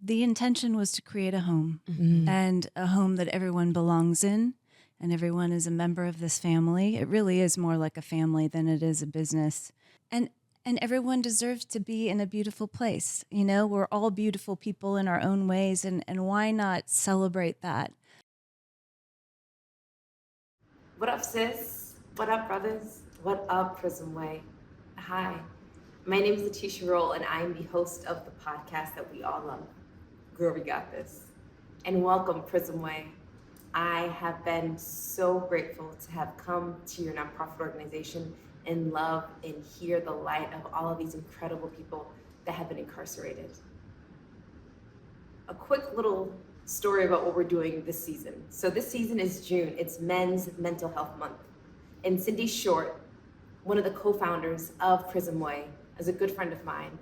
The intention was to create a home, Mm-hmm. and a home that everyone belongs in, and everyone is a member of this family. It really is more like a family than it is a business. And everyone deserves to be in a beautiful place. You know, we're all beautiful people in our own ways, and why not celebrate that? What up, sis? What up, brothers? What up, Prism Way? Hi, my name is Laticia Rolle, and I am the host of the podcast that we all love, Girl, We Got This. And welcome, Prism Way. I have been so grateful to have come to your nonprofit organization and love and hear the light of all of these incredible people that have been incarcerated. A quick little story about what we're doing this season. So this season is June. It's Men's Mental Health Month. And Cindy Shortt, one of the co-founders of Prism Way, is a good friend of mine.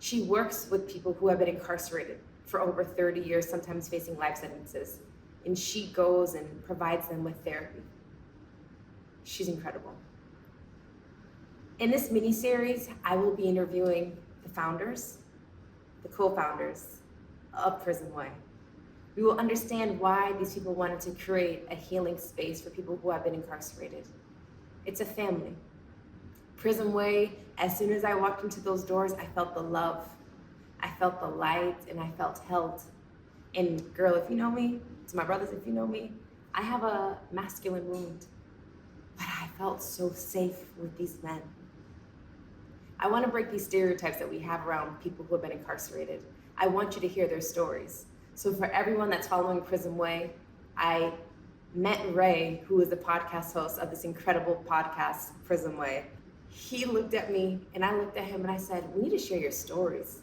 She works with people who have been incarcerated for over 30 years, sometimes facing life sentences. And she goes and provides them with therapy. She's incredible. In this mini-series, I will be interviewing the founders, the co-founders of Prism Way. We will understand why these people wanted to create a healing space for people who have been incarcerated. It's a family. Prism Way, as soon as I walked into those doors, I felt the love, I felt the light, and I felt held. And girl, if you know me, to my brothers, if you know me, I have a masculine wound, but I felt so safe with these men. I want to break these stereotypes that we have around people who have been incarcerated. I want you to hear their stories. So for everyone that's following Prism Way, I met Ray, who is the podcast host of this incredible podcast, Prism Way. He looked at me and I looked at him and I said, we need to share your stories.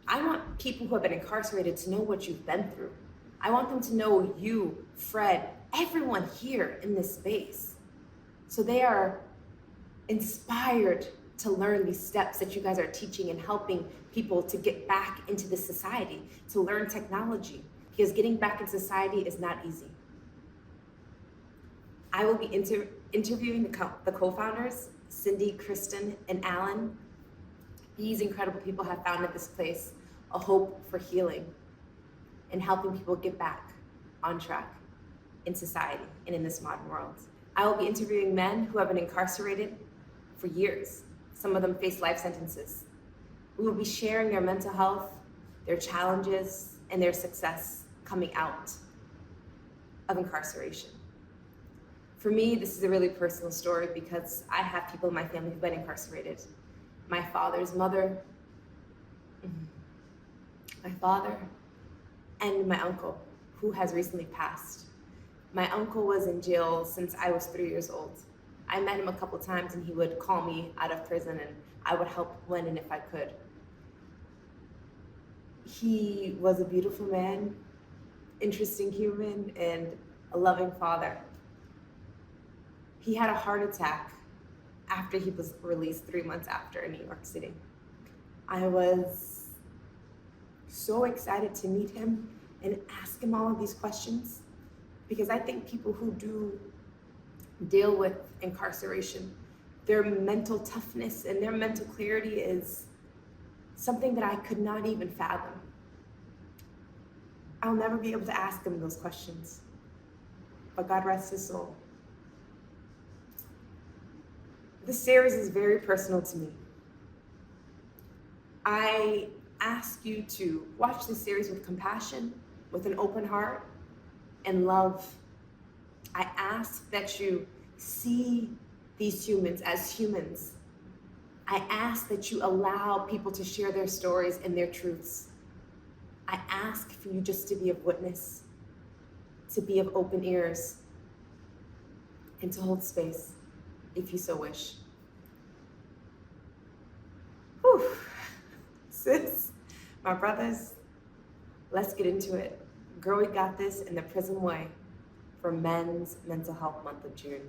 I want people who have been incarcerated to know what you've been through. I want them to know you, Fred, everyone here in this space. So they are inspired to learn these steps that you guys are teaching and helping people to get back into this society, to learn technology, because getting back in society is not easy. I will be interviewing the co-founders, Cindy, Kristen, and Alan. These incredible people have founded this place, a hope for healing and helping people get back on track in society and in this modern world. I will be interviewing men who have been incarcerated for years. Some of them face life sentences. We will be sharing their mental health, their challenges, and their success coming out of incarceration. For me, this is a really personal story because I have people in my family who've been incarcerated. My father's mother, my father, and my uncle, who has recently passed. My uncle was in jail since I was 3 years old. I met him a couple times and he would call me out of prison and I would help when and if I could. He was a beautiful man, interesting human, and a loving father. He had a heart attack after he was released 3 months after in New York City. I was so excited to meet him and ask him all of these questions because I think people who do deal with incarceration, their mental toughness and their mental clarity is something that I could not even fathom. I'll never be able to ask him those questions, but God rest his soul. This series is very personal to me. I ask you to watch this series with compassion, with an open heart, and love. I ask that you see these humans as humans. I ask that you allow people to share their stories and their truths. I ask for you just to be of witness, to be of open ears, and to hold space if you so wish. Whew. Sis, my brothers, let's get into it. Girl, we got this in the Prism Way for Men's Mental Health Month of June.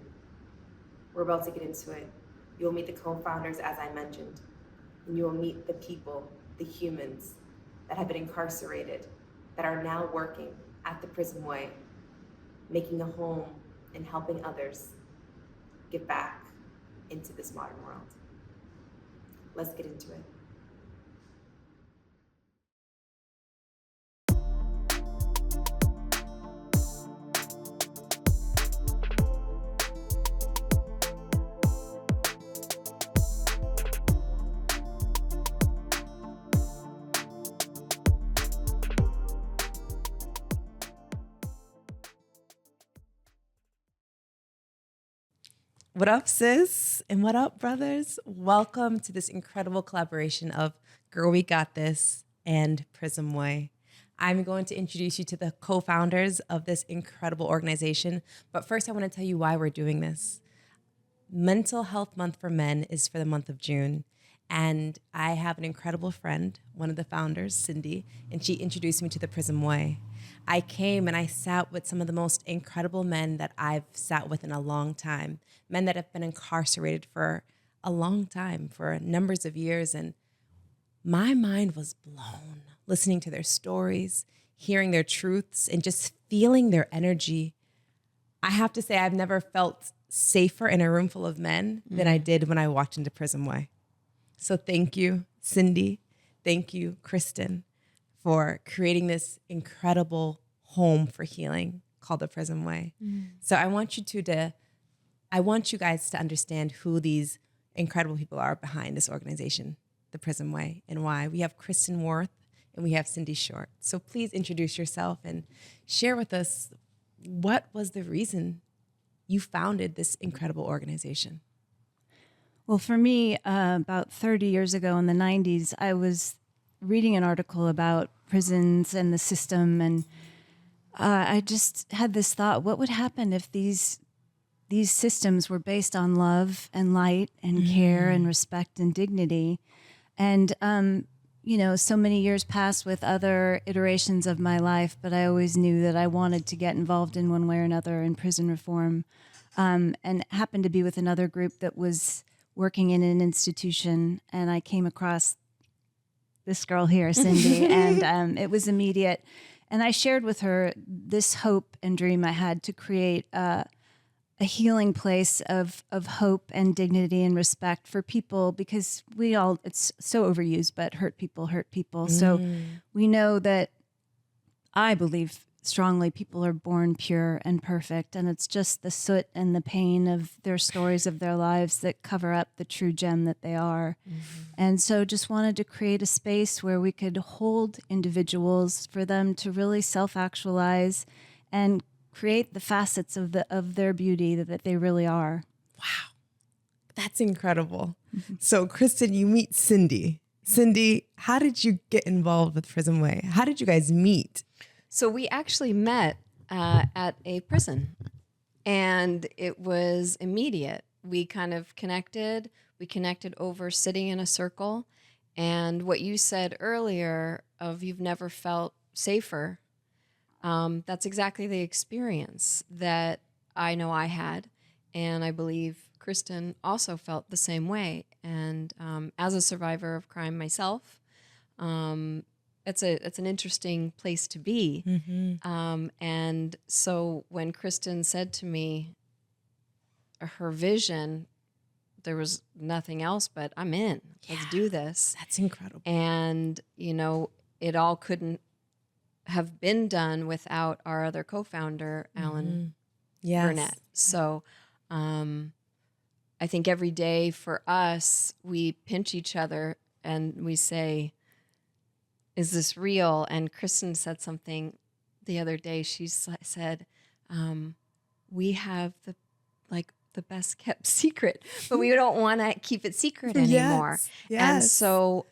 We're about to get into it. You'll meet the co-founders, as I mentioned, and you will meet the people, the humans that have been incarcerated, that are now working at the Prism Way, making a home and helping others get back into this modern world. Let's get into it. What up, sis? And what up, brothers? Welcome to this incredible collaboration of Girl We Got This and Prism Way. I'm going to introduce you to the co-founders of this incredible organization. But first, I want to tell you why we're doing this. Mental Health Month for Men is for the month of June. And I have an incredible friend, one of the founders, Cindy, and she introduced me to the Prism Way. I came and I sat with some of the most incredible men that I've sat with in a long time, men that have been incarcerated for a long time, for numbers of years. And my mind was blown listening to their stories, hearing their truths, and just feeling their energy. I have to say, I've never felt safer in a room full of men than I did when I walked into Prism Way. So thank you, Cindy. Thank you, Kristen, for creating this incredible home for healing called the Prism Way. So I want you guys to understand who these incredible people are behind this organization, the Prism Way, and why. We have Kristen Worthe and we have Cindy Shortt. So please introduce yourself and share with us what was the reason you founded this incredible organization. Well, for me, about 30 years ago in the 90s, I was reading an article about prisons and the system, and I just had this thought: what would happen if these systems were based on love and light and care and respect and dignity? And so many years passed with other iterations of my life, but I always knew that I wanted to get involved in one way or another in prison reform, and happened to be with another group that was working in an institution, and I came across this girl here, Cindy, and it was immediate. And I shared with her this hope and dream I had to create a healing place of hope and dignity and respect for people, because it's so overused, but hurt people. So we know that, I believe strongly, people are born pure and perfect, and it's just the soot and the pain of their stories of their lives that cover up the true gem that they are. And so just wanted to create a space where we could hold individuals for them to really self-actualize and create the facets of their beauty that they really are. Wow, that's incredible. So Kristen, you meet Cindy. Cindy, how did you get involved with Prism Way? How did you guys meet? So we actually met at a prison, and it was immediate. We kind of connected. We connected over sitting in a circle. And what you said earlier of you've never felt safer, that's exactly the experience that I know I had. And I believe Kristen also felt the same way. And as a survivor of crime myself, it's an interesting place to be. And so when Kristen said to me her vision, there was nothing else but I'm in. Let's do this. That's incredible. And, it all couldn't have been done without our other co-founder, Alan Burnett. So I think every day for us, we pinch each other and we say, is this real? And Kristen said something the other day. She said, we have the best kept secret, but we don't want to keep it secret anymore. Yes. And so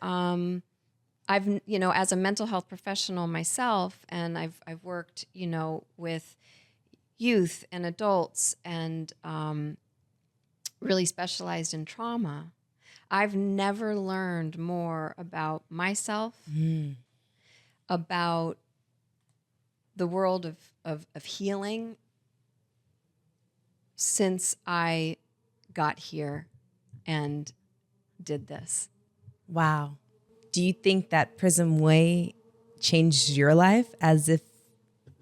I've, as a mental health professional myself, and I've worked, with youth and adults and really specialized in trauma. I've never learned more about myself, about the world of healing since I got here and did this. Wow. Do you think that Prism Way changed your life, as if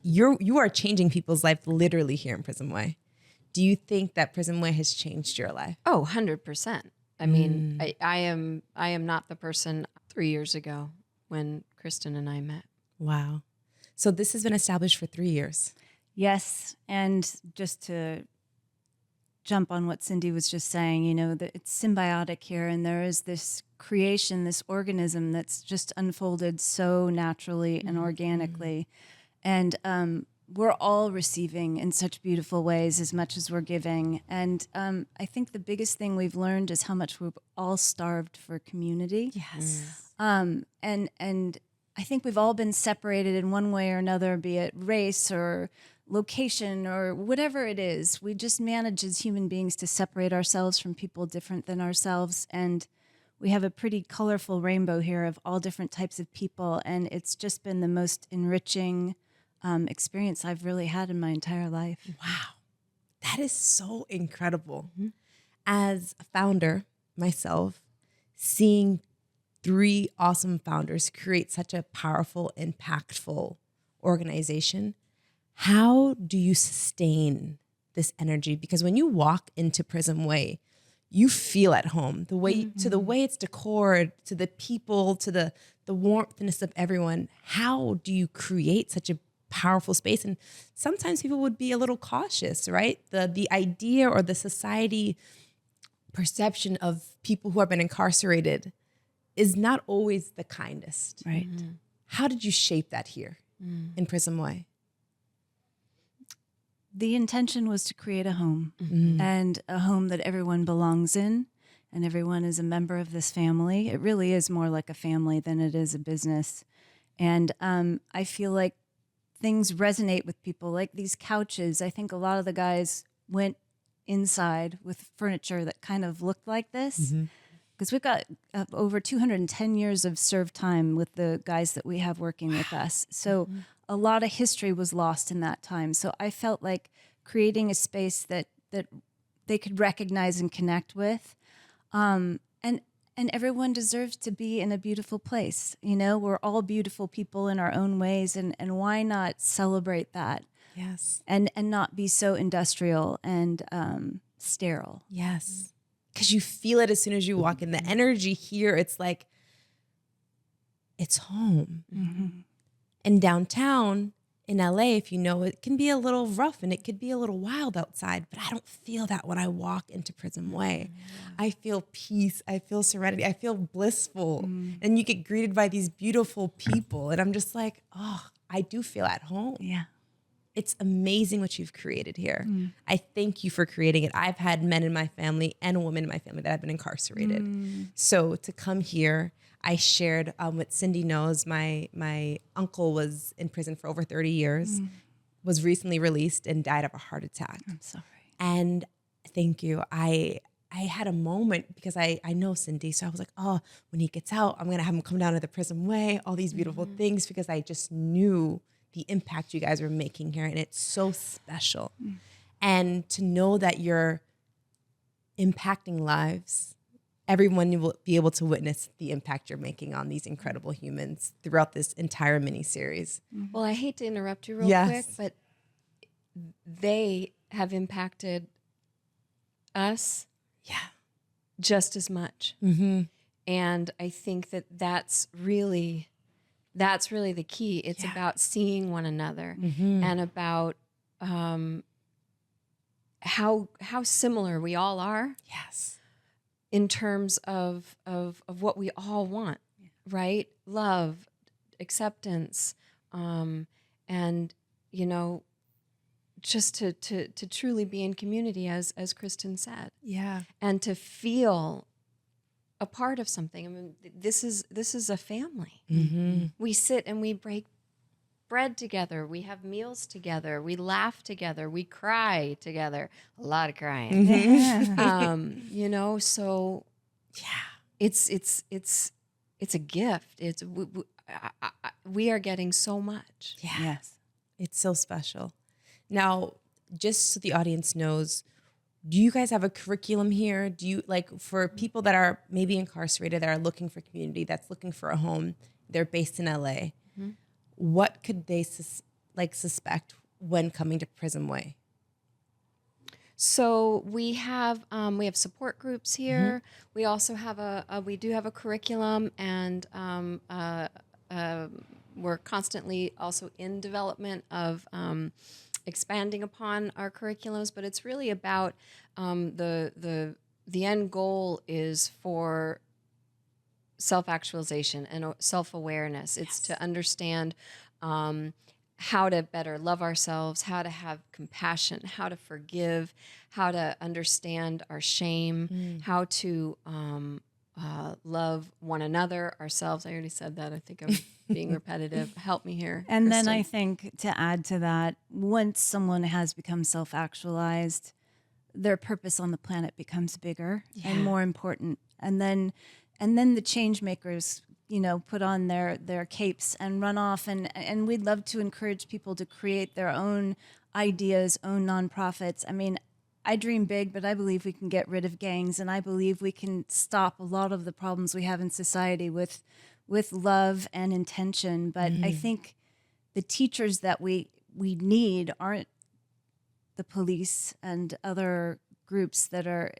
you are changing people's life literally here in Prism Way? Do you think that Prism Way has changed your life? Oh, 100%. I mean, I am not the person 3 years ago when Kristen and I met. Wow. So this has been established for 3 years. Yes, and just to jump on what Cindy was just saying, that it's symbiotic here, and there is this creation, this organism that's just unfolded so naturally and organically. And we're all receiving in such beautiful ways as much as we're giving. And I think the biggest thing we've learned is how much we're all starved for community. Yes. And I think we've all been separated in one way or another, be it race or location or whatever it is. We just manage as human beings to separate ourselves from people different than ourselves. And we have a pretty colorful rainbow here of all different types of people. And it's just been the most enriching experience I've really had in my entire life. Wow. That is so incredible. As a founder myself, seeing 3 awesome founders create such a powerful, impactful organization, how do you sustain this energy? Because when you walk into Prism Way, you feel at home. The way to the way it's decored, to the people, to the warmthness of everyone. How do you create such a powerful space? And sometimes people would be a little cautious, right? The idea or the society perception of people who have been incarcerated is not always the kindest. Right. How did you shape that here in Prism Way? The intention was to create a home, and a home that everyone belongs in, and everyone is a member of this family. It really is more like a family than it is a business. And I feel like things resonate with people, like these couches. I think a lot of the guys went inside with furniture that kind of looked like this, because we've got over 210 years of served time with the guys that we have working with us. So a lot of history was lost in that time. So I felt like creating a space that they could recognize and connect with. And everyone deserves to be in a beautiful place. You know, we're all beautiful people in our own ways, and why not celebrate that? Yes. And not be so industrial and sterile. Yes. Because you feel it as soon as you walk in. The energy here, it's like, it's home. And downtown in LA, if you know, it can be a little rough and it could be a little wild outside, but I don't feel that when I walk into Prism Way. I feel peace. I feel serenity. I feel blissful. And you get greeted by these beautiful people. And I'm just like, oh, I do feel at home. Yeah. It's amazing what you've created here. I thank you for creating it. I've had men in my family and a woman in my family that have been incarcerated. So to come here, I shared what Cindy knows. My uncle was in prison for over 30 years, was recently released and died of a heart attack. I'm sorry. And thank you. I had a moment because I know Cindy. So I was like, oh, when he gets out, I'm going to have him come down to the Prism Way, all these beautiful things, because I just knew the impact you guys were making here. And it's so special. And to know that you're impacting lives, everyone will be able to witness the impact you're making on these incredible humans throughout this entire mini-series. Well, I hate to interrupt you real quick, but they have impacted us just as much. And I think that that's really the key. It's about seeing one another and about how similar we all are. Yes. In terms of what we all want, right? Love, acceptance, and you know, just to truly be in community, as Kristen said, and to feel a part of something. I mean, this is a family. We sit and we break bread together. We have meals together. We laugh together. We cry together. A lot of crying. You know, so it's a gift. We are getting so much. Yes. It's so special. Now, just so the audience knows, do you guys have a curriculum here? Do you, like, for people that are maybe incarcerated, that are looking for community, that's looking for a home, they're based in LA, what could they suspect when coming to Prism Way? So we have support groups here. We also have we do have a curriculum, and we're constantly also in development of expanding upon our curriculums. But it's really about the end goal is for self-actualization and self-awareness. It's to understand how to better love ourselves, how to have compassion, how to forgive, how to understand our shame, how to love one another, ourselves. I already said that. I think I'm being repetitive. Help me here, And Kristen. then I think to add to that, once someone has become self-actualized, their purpose on the planet becomes bigger and more important. And then the change makers, put on their capes and run off. And we'd love to encourage people to create their own ideas, own nonprofits. I mean, I dream big, but I believe we can get rid of gangs, and I believe we can stop a lot of the problems we have in society with love and intention. But I think the teachers that we need aren't the police and other groups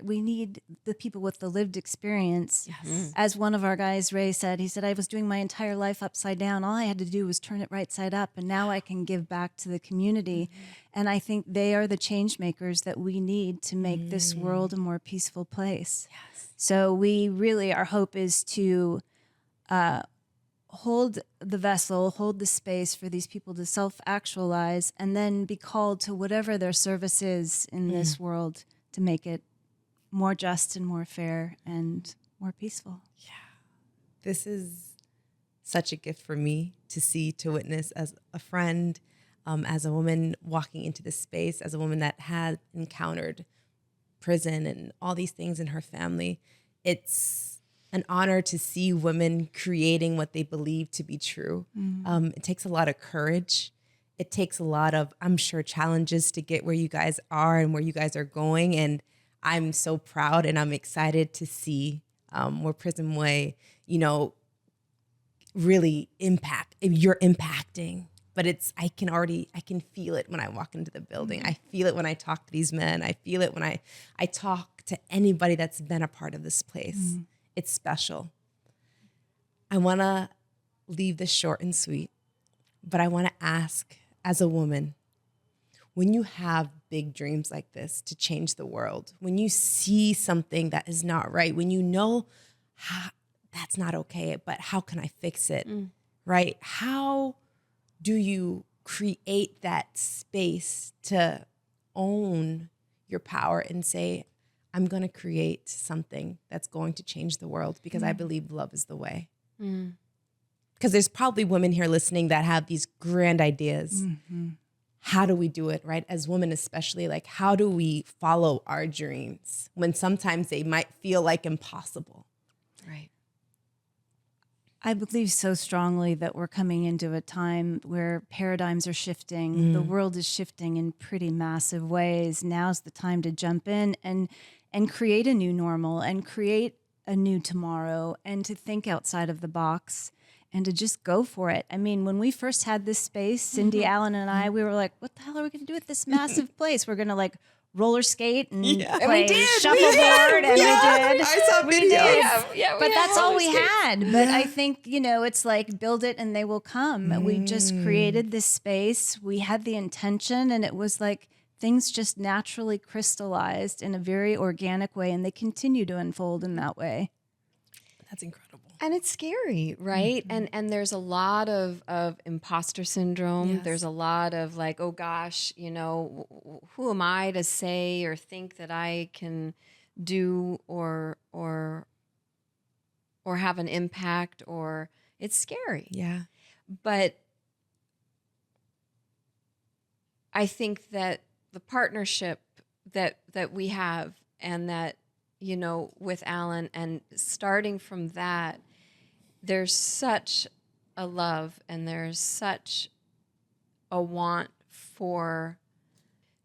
we need the people with the lived experience. Yes. As one of our guys, Ray, said, he said, I was doing my entire life upside down. All I had to do was turn it right side up, and now I can give back to the community. And I think they are the change makers that we need to make this world a more peaceful place. Yes. So we really, our hope is to hold the vessel, hold the space for these people to self-actualize, and then be called to whatever their service is in this world to make it more just and more fair and more peaceful. This is such a gift for me to see, to witness as a friend, as a woman walking into this space, as a woman that had encountered prison and all these things in her family. It's an honor to see women creating what they believe to be true. It takes a lot of courage. It takes a lot of, I'm sure, challenges to get where you guys are and where you guys are going. And I'm so proud and I'm excited to see where Prism Way, really you're impacting. But I can feel it when I walk into the building. I feel it when I talk to these men. I feel it when I talk to anybody that's been a part of this place. It's special. I want to leave this short and sweet, but I want to ask, as a woman, when you have big dreams like this to change the world, when you see something that is not right, when you know that's not okay, but how can I fix it, right? How do you create that space to own your power and say, I'm going to create something that's going to change the world because I believe love is the way? Because there's probably women here listening that have these grand ideas. How do we do it, right? As women especially, like, how do we follow our dreams when sometimes they might feel like impossible? Right. I believe so strongly that we're coming into a time where paradigms are shifting. The world is shifting in pretty massive ways. Now's the time to jump in and create a new normal and create a new tomorrow and to think outside of the box and to just go for it. I mean, when we first had this space, Cindy Allen and I, we were like, what the hell are we going to do with this massive place? We're going to like roller skate and play shuffleboard. And we did. I saw videos. But that's all we had. But I think, it's like build it and they will come. We just created this space. We had the intention and it was like things just naturally crystallized in a very organic way and they continue to unfold in that way. That's incredible. And it's scary, right? And there's a lot of imposter syndrome. Yes. There's a lot of like, oh gosh, who am I to say or think that I can do or have an impact, or it's scary. Yeah. But I think that the partnership that we have and that, with Alan, and starting from that, there's such a love and there's such a want for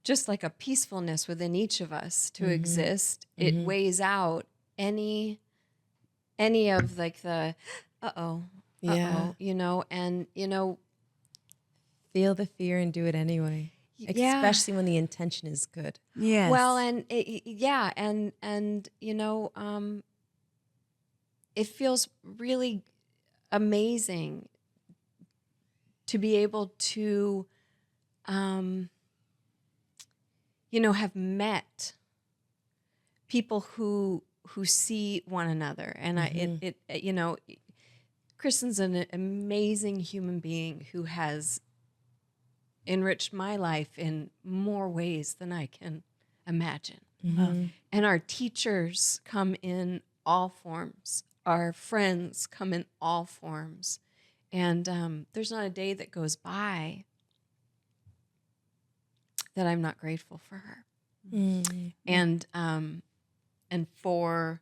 just like a peacefulness within each of us to exist. It weighs out any of like the Feel the fear and do it anyway. Especially when the intention is good. Yes. Well, and it feels really amazing to be able to, have met people who see one another, and Kristen's an amazing human being who has enriched my life in more ways than I can imagine. Mhm. And our teachers come in all forms. Our friends come in all forms. And there's not a day that goes by that I'm not grateful for her. Mm. And for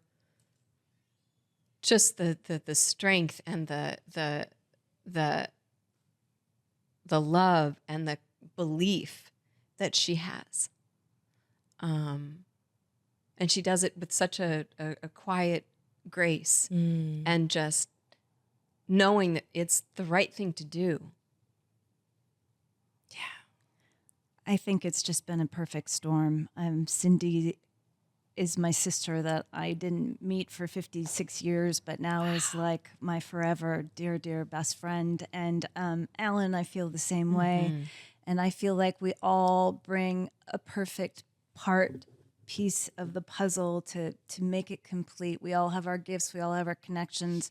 just the strength and the love and the belief that she has. And she does it with such a quiet grace Mm. and just knowing that it's the right thing to do. I think it's just been a perfect storm. Cindy is my sister that I didn't meet for 56 years, but now is like my forever dear, dear best friend. And Alan, I feel the same way. And I feel like we all bring a perfect piece of the puzzle to make it complete. We all have our gifts. We all have our connections.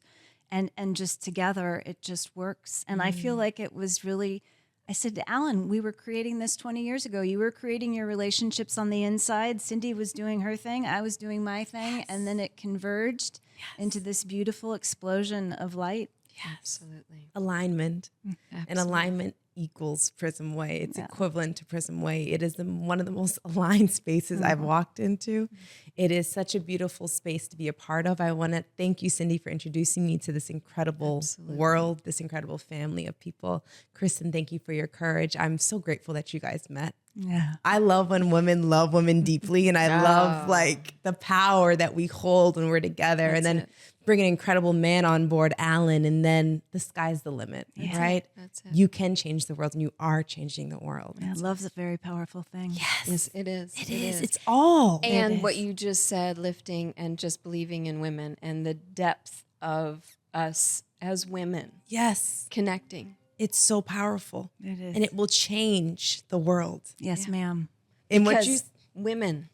And just together, it just works. And I feel like it was really... I said to Alan, we were creating this 20 years ago. You were creating your relationships on the inside. Cindy was doing her thing. I was doing my thing. Yes. And then it converged into this beautiful explosion of light. Yeah, absolutely. Alignment. Absolutely. And alignment equals Prism Way. It's equivalent to Prism Way. It is one of the most aligned spaces I've walked into. It is such a beautiful space to be a part of. I want to thank you, Cindy, for introducing me to this incredible world, this incredible family of people. Kristen, thank you for your courage. I'm so grateful that you guys met. Yeah. I love when women love women deeply, and I love like the power that we hold when we're together. That's and then it. bring an incredible man on board, Alan, and then the sky's the limit, right? That's it. You can change the world, and you are changing the world. Yeah, love's a very powerful thing. Yes, it is. It is. It's all. And what you just said, lifting and just believing in women and the depth of us as women Yes. connecting. It's so powerful. It is. And it will change the world. Yes, ma'am. And what Because women.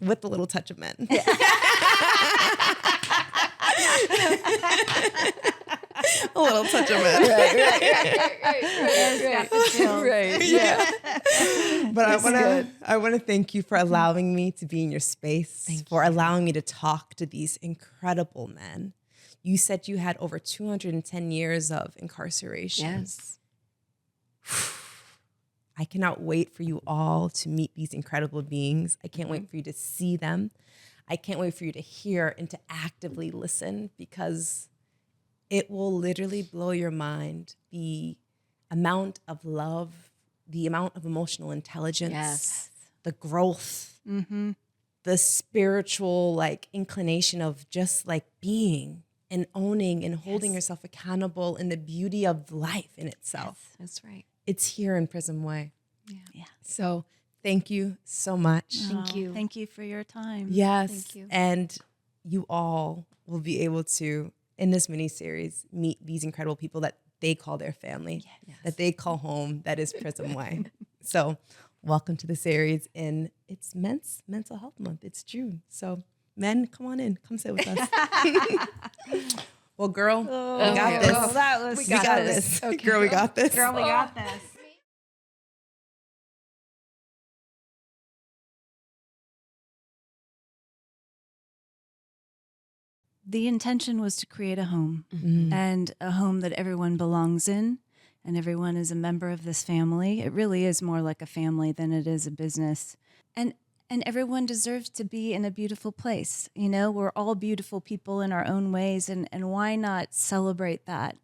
with a little touch of men. A little touch of men. Right. Yeah. But I want to thank you for allowing me to be in your space, for allowing me to talk to these incredible men. You said you had over 210 years of incarceration. Yes. I cannot wait for you all to meet these incredible beings. I can't wait for you to see them. I can't wait for you to hear and to actively listen, because it will literally blow your mind, the amount of love, the amount of emotional intelligence, the growth, the spiritual like inclination of just like being and owning and holding yourself accountable, and the beauty of life in itself. That's right. It's here in Prism Way. Yeah. So thank you so much. Thank you. Thank you for your time. Yes. Thank you. And you all will be able to, in this mini series, meet these incredible people that they call their family, that they call home, that is Prism Way. So welcome to the series. And it's Men's Mental Health Month. It's June. So men, come on in. Come sit with us. Well, girl, we got this. Oh, that was We got this. Okay. Girl, we got this. Girl, we got this. The intention was to create a home, and a home that everyone belongs in, and everyone is a member of this family. It really is more like a family than it is a business. And everyone deserves to be in a beautiful place. You know, we're all beautiful people in our own ways, and why not celebrate that?